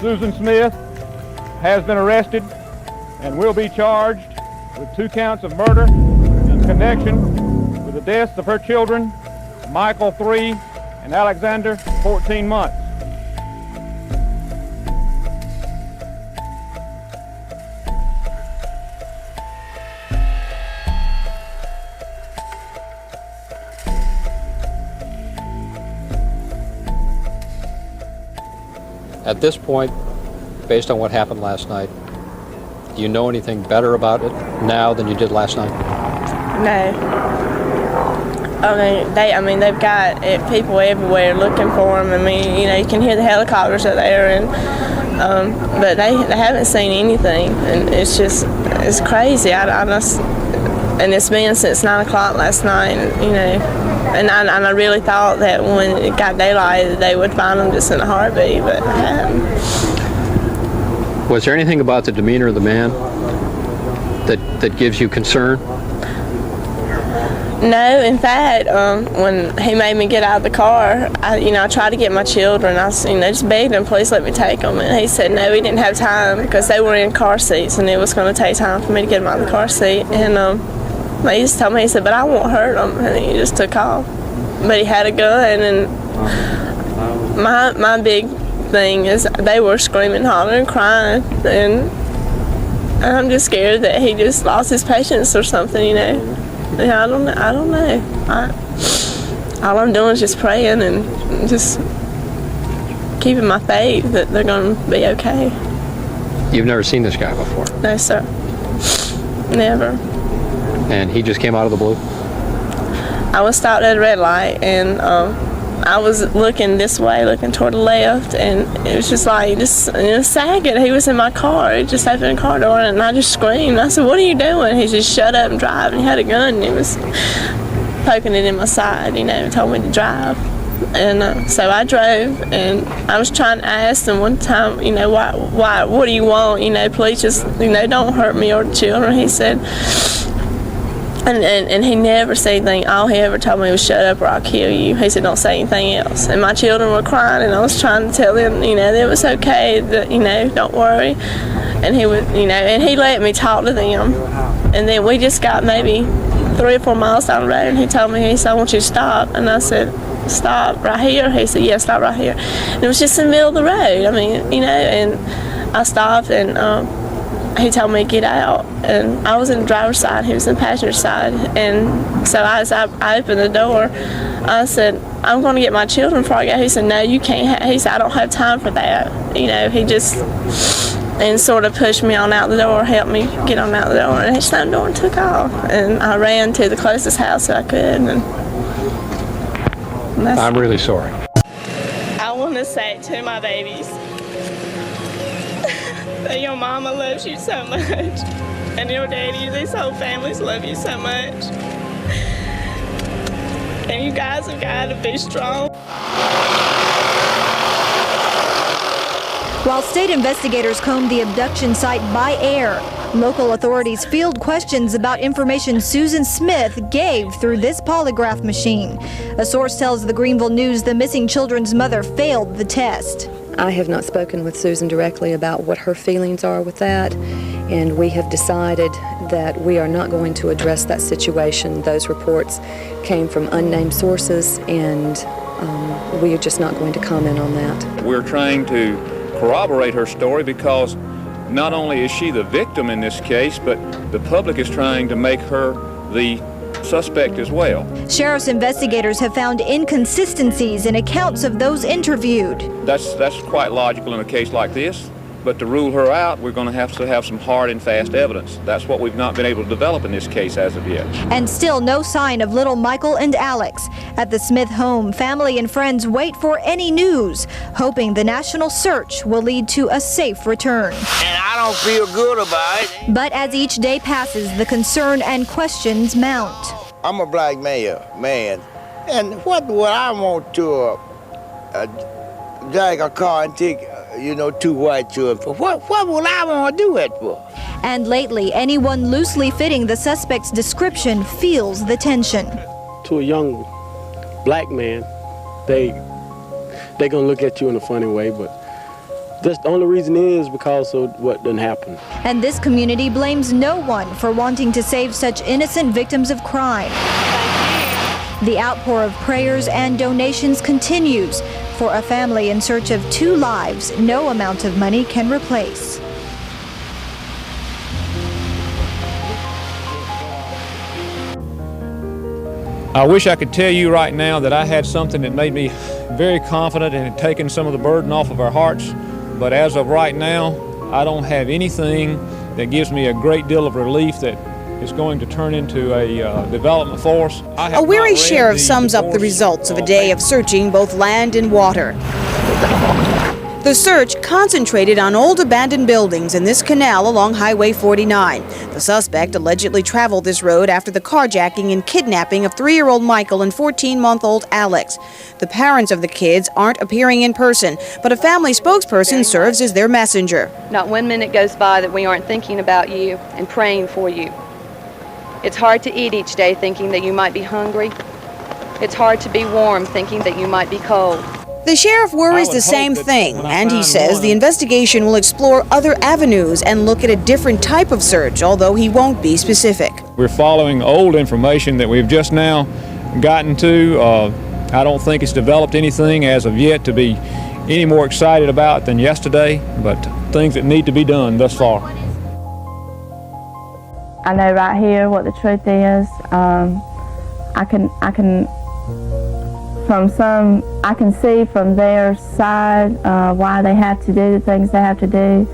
Susan Smith has been arrested and will be charged with 2 counts of murder in connection with the deaths of her children, Michael 3 and Alexander 14 months. At this point, based on what happened last night, do you know anything better about it now than you did last night? No. They've got people everywhere looking for them. You can hear the helicopters are there, and but they haven't seen anything, and it's crazy. And it's been since 9 o'clock last night, and I really thought that when it got daylight they would find them just in a heartbeat, but I hadn't. Was there anything about the demeanor of the man that gives you concern? No, in fact, when he made me get out of the car, I tried to get my children. I just begged him, please let me take them. And he said no, he didn't have time because they were in car seats and it was going to take time for me to get them out of the car seat. And he just told me, he said, but I won't hurt them. And he just took off. But he had a gun, and my big thing is they were screaming, hollering, crying. And I'm just scared that he just lost his patience or something, I don't know. All I'm doing is just praying and just keeping my faith that they're going to be okay. You've never seen this guy before? No, sir. Never. And he just came out of the blue? I was stopped at a red light, and I was looking this way, looking toward the left, and it was just like, in a second, he was in my car. He just opened the car door, and I just screamed. I said, what are you doing? He just shut up and drive, and he had a gun, and he was poking it in my side, and told me to drive. And so I drove, and I was trying to ask him one time, why, what do you want? Please just, don't hurt me or the children. He said, and he never said anything. All he ever told me was, shut up or I'll kill you. He said, don't say anything else. And my children were crying, and I was trying to tell them, that it was okay, that, don't worry. And he would, and he let me talk to them. And then we just got maybe 3 or 4 miles down the road, and he told me, he said, I want you to stop. And I said, stop right here? He said, yeah, stop right here. And it was just in the middle of the road. And I stopped, and he told me to get out, and I was in the driver's side, he was in the passenger side, and so as I opened the door, I said, I'm going to get my children before I go. He said, no, you can't. He said, I don't have time for that. He just, and sort of pushed me on out the door, helped me get on out the door, and he slammed the door and took off, and I ran to the closest house that I could, and I'm really sorry. I want to say to my babies that your mama loves you so much, and your daddy, these whole families love you so much, and you guys have got to be strong. While state investigators combed the abduction site by air, local authorities field questions about information Susan Smith gave through this polygraph machine. A source tells the Greenville News the missing children's mother failed the test. I have not spoken with Susan directly about what her feelings are with that, and we have decided that we are not going to address that situation. Those reports came from unnamed sources, and we are just not going to comment on that. We're trying to corroborate her story because not only is she the victim in this case, but the public is trying to make her the suspect as well. Sheriff's investigators have found inconsistencies in accounts of those interviewed. That's quite logical in a case like this, but to rule her out, we're going to have some hard and fast evidence. That's what we've not been able to develop in this case as of yet. And still no sign of little Michael and Alex. At the Smith home, family and friends wait for any news, hoping the national search will lead to a safe return. And I don't feel good about it. But as each day passes, the concern and questions mount. I'm a black man, and what would I want to drag a car and take 2 white children for? What would I want to do it for? And lately, anyone loosely fitting the suspect's description feels the tension. To a young black man, they're gonna look at you in a funny way, but That's the only reason is because of what done happened. And this community blames no one for wanting to save such innocent victims of crime. The outpour of prayers and donations continues for a family in search of 2 lives no amount of money can replace. I wish I could tell you right now that I had something that made me very confident and had taken some of the burden off of our hearts, but as of right now, I don't have anything that gives me a great deal of relief that is going to turn into a development force. A weary sheriff sums up the results of a day of searching both land and water. The search concentrated on old abandoned buildings in this canal along Highway 49. The suspect allegedly traveled this road after the carjacking and kidnapping of 3-year-old Michael and 14-month-old Alex. The parents of the kids aren't appearing in person, but a family spokesperson serves as their messenger. Not 1 minute goes by that we aren't thinking about you and praying for you. It's hard to eat each day thinking that you might be hungry. It's hard to be warm thinking that you might be cold. The sheriff worries the same thing, and he says the investigation will explore other avenues and look at a different type of search, although he won't be specific. We're following old information that we've just now gotten to. I don't think it's developed anything as of yet to be any more excited about than yesterday, but things that need to be done thus far. I know right here what the truth is. I can see from their side why they have to do the things they have to do.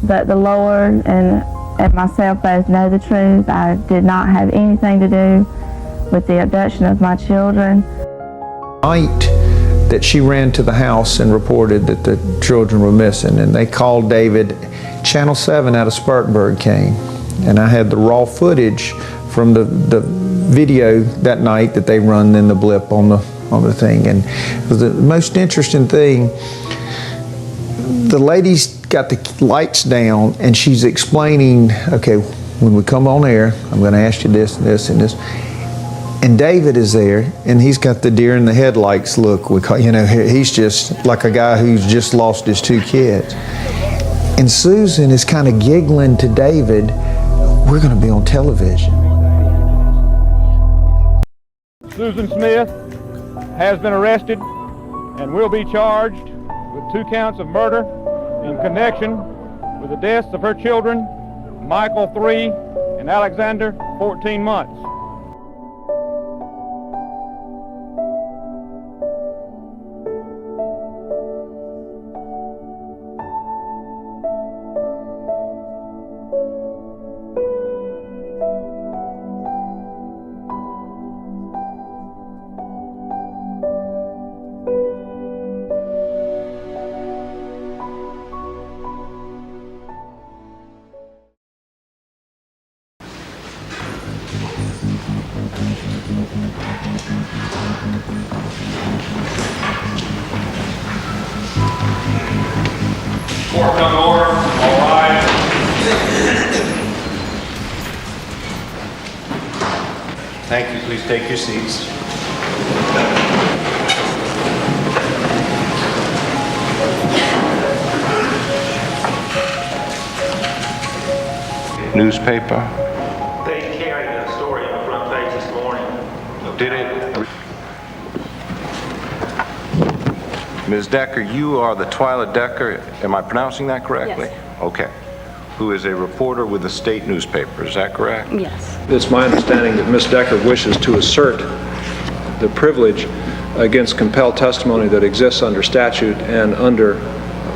But the Lord and myself both know the truth. I did not have anything to do with the abduction of my children. Night that she ran to the house and reported that the children were missing, and they called David. Channel 7 out of Spartanburg came, and I had the raw footage from the video that night that they run in the blip on the thing. And the most interesting thing, the lady's got the lights down and she's explaining, okay, when we come on air, I'm going to ask you this and this and this. And David is there, and he's got the deer in the headlights look. He's just like a guy who's just lost his 2 kids. And Susan is kind of giggling to David, we're going to be on television. Susan Smith has been arrested and will be charged with 2 counts of murder in connection with the deaths of her children, Michael 3 and Alexander 14 months. Court come to order. All rise. Thank you. Please take your seats. Newspaper. They carried a story on the front page this morning. Did it? Ms. Decker, you are the Twyla Decker, am I pronouncing that correctly? Yes. Okay. Who is a reporter with the state newspaper, is that correct? Yes. It's my understanding that Ms. Decker wishes to assert the privilege against compelled testimony that exists under statute and under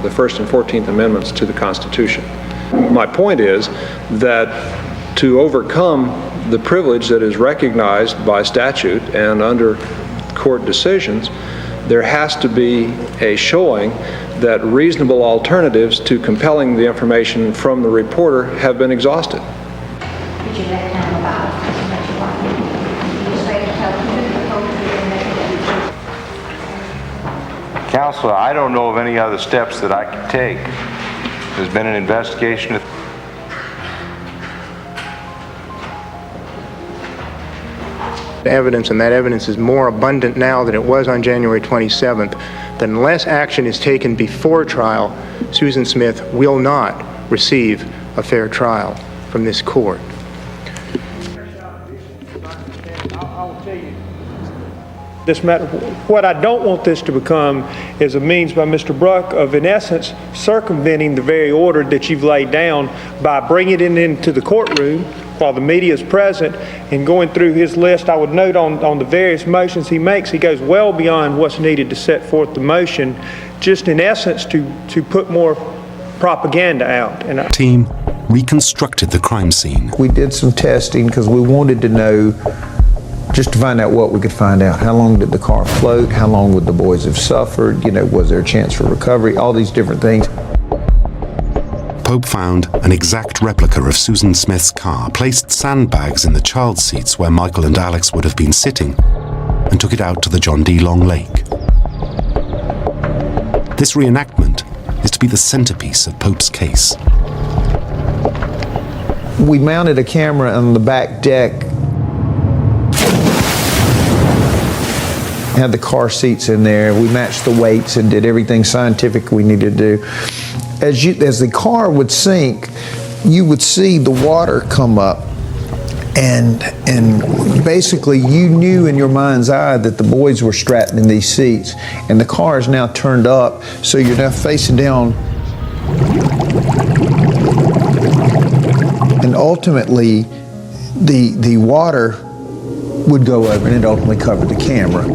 the First and 14th Amendments to the Constitution. My point is that to overcome the privilege that is recognized by statute and under court decisions, there has to be a showing that reasonable alternatives to compelling the information from the reporter have been exhausted. Would you let them about what you want? You just ready to tell them Counselor, I don't know of any other steps that I can take. There's been an investigation. Evidence, and that evidence is more abundant now than it was on January 27th. that unless action is taken before trial, Susan Smith will not receive a fair trial from this court. This matter, what I don't want this to become is a means by Mr. Bruck of, in essence, circumventing the very order that you've laid down by bringing it into the courtroom while the media is present and going through his list. I would note on the various motions he makes, he goes well beyond what's needed to set forth the motion, just in essence to put more propaganda out. And Team reconstructed the crime scene. We did some testing because we wanted to know, just to find out what we could find out. How long did the car float? How long would the boys have suffered? You know, was there a chance for recovery? All these different things. Pope found an exact replica of Susan Smith's car, placed sandbags in the child seats where Michael and Alex would have been sitting, and took it out to the John D. Long Lake. This reenactment is to be the centerpiece of Pope's case. We mounted a camera on the back deck, had the car seats in there. We matched the weights and did everything scientific we needed to do. As the car would sink, you would see the water come up, and basically you knew in your mind's eye that the boys were strapped in these seats, and the car is now turned up, so you're now facing down. And ultimately, the water would go over and it ultimately covered the camera.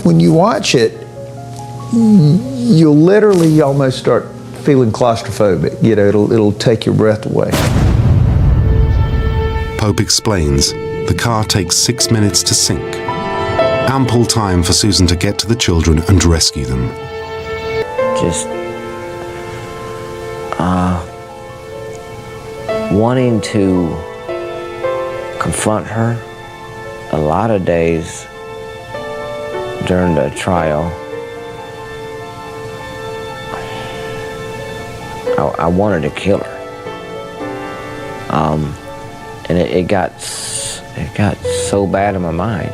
When you watch it, you'll literally almost start feeling claustrophobic. You know, it'll take your breath away. Pope explains the car takes 6 minutes to sink. Ample time for Susan to get to the children and rescue them. Just wanting to confront her. A lot of days during the trial, I wanted to kill her. And it got so bad in my mind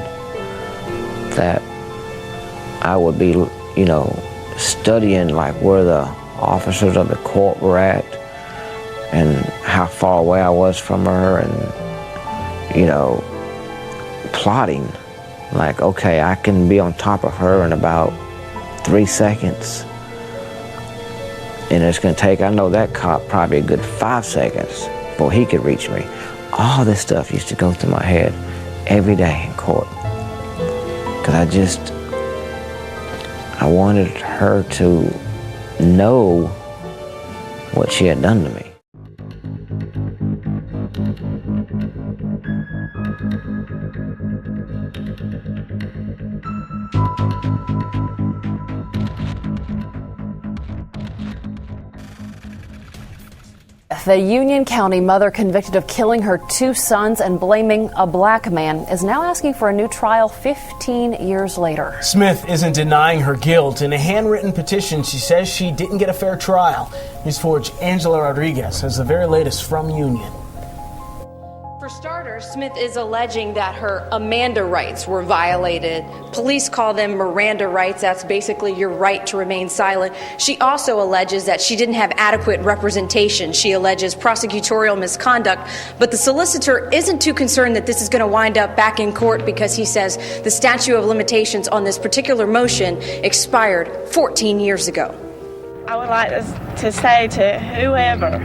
that I would be, you know, studying like where the officers of the court were at and how far away I was from her, and, you know, plotting like, okay, I can be on top of her in about 3 seconds, and it's going to take, I know that cop, probably a good 5 seconds before he could reach me. All this stuff used to go through my head every day in court, because I wanted her to know what she had done to me. The Union County mother convicted of killing her 2 sons and blaming a black man is now asking for a new trial 15 years later. Smith isn't denying her guilt. In a handwritten petition, she says she didn't get a fair trial. News 4's Angela Rodriguez has the very latest from Union. For starters, Smith is alleging that her Amanda rights were violated. Police call them Miranda rights. That's basically your right to remain silent. She also alleges that she didn't have adequate representation. She alleges prosecutorial misconduct, but the solicitor isn't too concerned that this is going to wind up back in court because he says the statute of limitations on this particular motion expired 14 years ago. I would like to say to whoever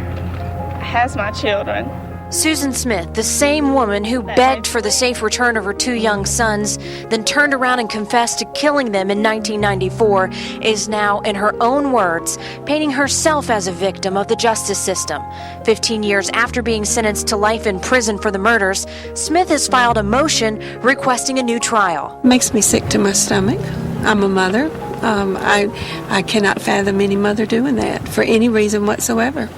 has my children, Susan Smith, the same woman who begged for the safe return of her 2 young sons, then turned around and confessed to killing them in 1994, is now, in her own words, painting herself as a victim of the justice system. 15 years after being sentenced to life in prison for the murders, Smith has filed a motion requesting a new trial. Makes me sick to my stomach. I'm a mother. I cannot fathom any mother doing that for any reason whatsoever.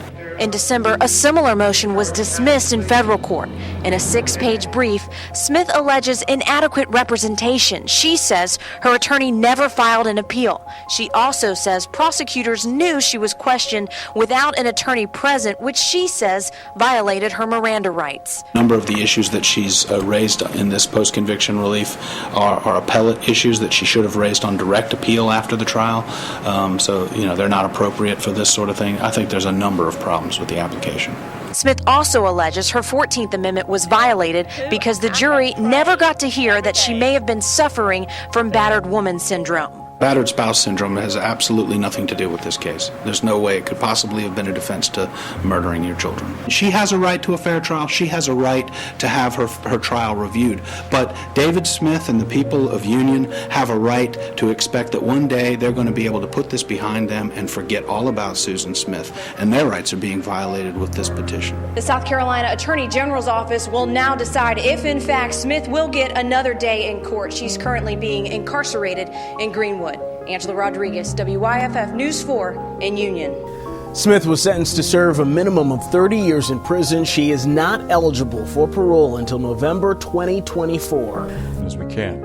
In December, a similar motion was dismissed in federal court. In a 6-page brief, Smith alleges inadequate representation. She says her attorney never filed an appeal. She also says prosecutors knew she was questioned without an attorney present, which she says violated her Miranda rights. A number of the issues that she's raised in this post-conviction relief are appellate issues that she should have raised on direct appeal after the trial. So, they're not appropriate for this sort of thing. I think there's a number of problems with the application. Smith also alleges her 14th Amendment was violated because the jury never got to hear that she may have been suffering from battered woman syndrome. Battered spouse syndrome has absolutely nothing to do with this case. There's no way it could possibly have been a defense to murdering your children. She has a right to a fair trial. She has a right to have her trial reviewed. But David Smith and the people of Union have a right to expect that one day they're going to be able to put this behind them and forget all about Susan Smith. And their rights are being violated with this petition. The South Carolina Attorney General's office will now decide if, in fact, Smith will get another day in court. She's currently being incarcerated in Greenwood. Angela Rodriguez, WYFF News 4 in Union. Smith was sentenced to serve a minimum of 30 years in prison. She is not eligible for parole until November 2024. As we can.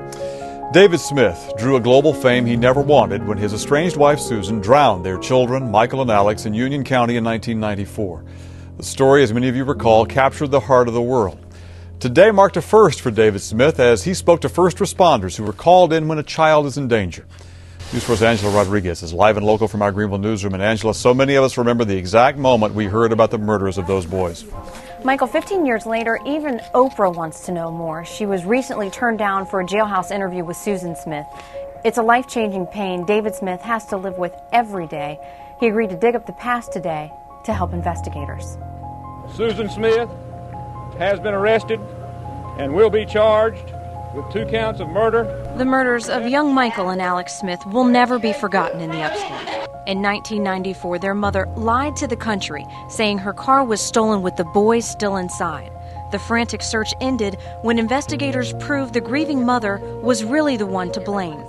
David Smith drew a global fame he never wanted when his estranged wife Susan drowned their children, Michael and Alex, in Union County in 1994. The story, as many of you recall, captured the heart of the world. Today marked a first for David Smith as he spoke to first responders who were called in when a child is in danger. News 4's Angela Rodriguez is live and local from our Greenville newsroom. And Angela, so many of us remember the exact moment we heard about the murders of those boys. Michael, 15 years later, even Oprah wants to know more. She was recently turned down for a jailhouse interview with Susan Smith. It's a life-changing pain David Smith has to live with every day. He agreed to dig up the past today to help investigators. Susan Smith has been arrested and will be charged with 2 counts of murder. The murders of young Michael and Alex Smith will never be forgotten in the upstate. In 1994, their mother lied to the country, saying her car was stolen with the boys still inside. The frantic search ended when investigators proved the grieving mother was really the one to blame.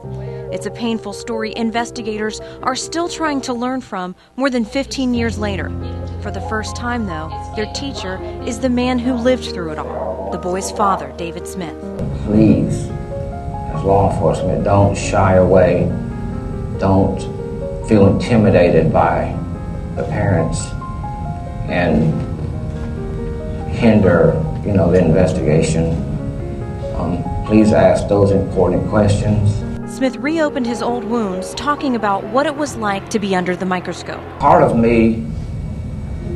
It's a painful story investigators are still trying to learn from more than 15 years later. For the first time, though, their teacher is the man who lived through it all, the boy's father, David Smith. Please, as law enforcement, don't shy away. Don't feel intimidated by the parents and hinder, the investigation. Please ask those important questions. Smith reopened his old wounds, talking about what it was like to be under the microscope. Part of me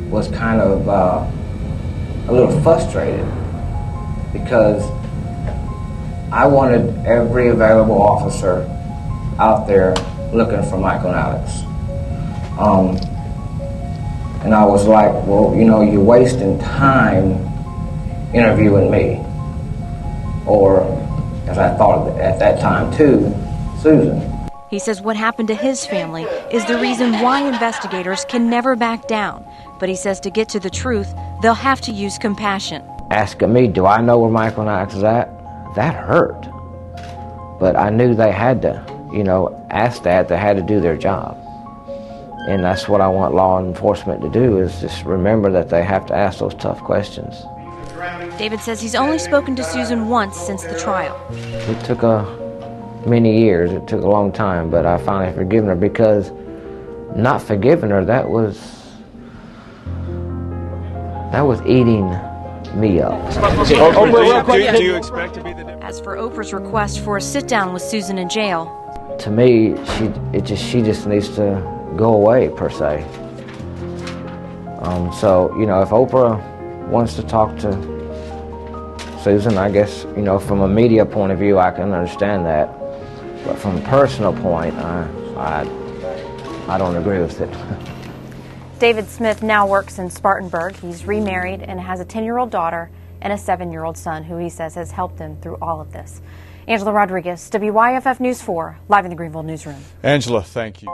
was kind of a little frustrated because I wanted every available officer out there looking for Michael and Alex. And I was like, well, you're wasting time interviewing me. Or, as I thought at that time too, Susan. He says what happened to his family is the reason why investigators can never back down. But he says to get to the truth, they'll have to use compassion. Asking me, do I know where Michael and Alex is at? That hurt. But I knew they had to, ask that. They had to do their job. And that's what I want law enforcement to do, is just remember that they have to ask those tough questions. David says he's only spoken to Susan once since the trial. It took many years. It took a long time, but I finally forgiven her, because not forgiving her, that was eating me up. Do you expect to be the difference? As for Oprah's request for a sit-down with Susan in jail, to me, she just needs to go away, per se. So, if Oprah wants to talk to Susan, I guess, from a media point of view, I can understand that. But from a personal point, I don't agree with it. David Smith now works in Spartanburg. He's remarried and has a 10-year-old daughter and a 7-year-old son who he says has helped him through all of this. Angela Rodriguez, WYFF News 4, live in the Greenville newsroom. Angela, thank you.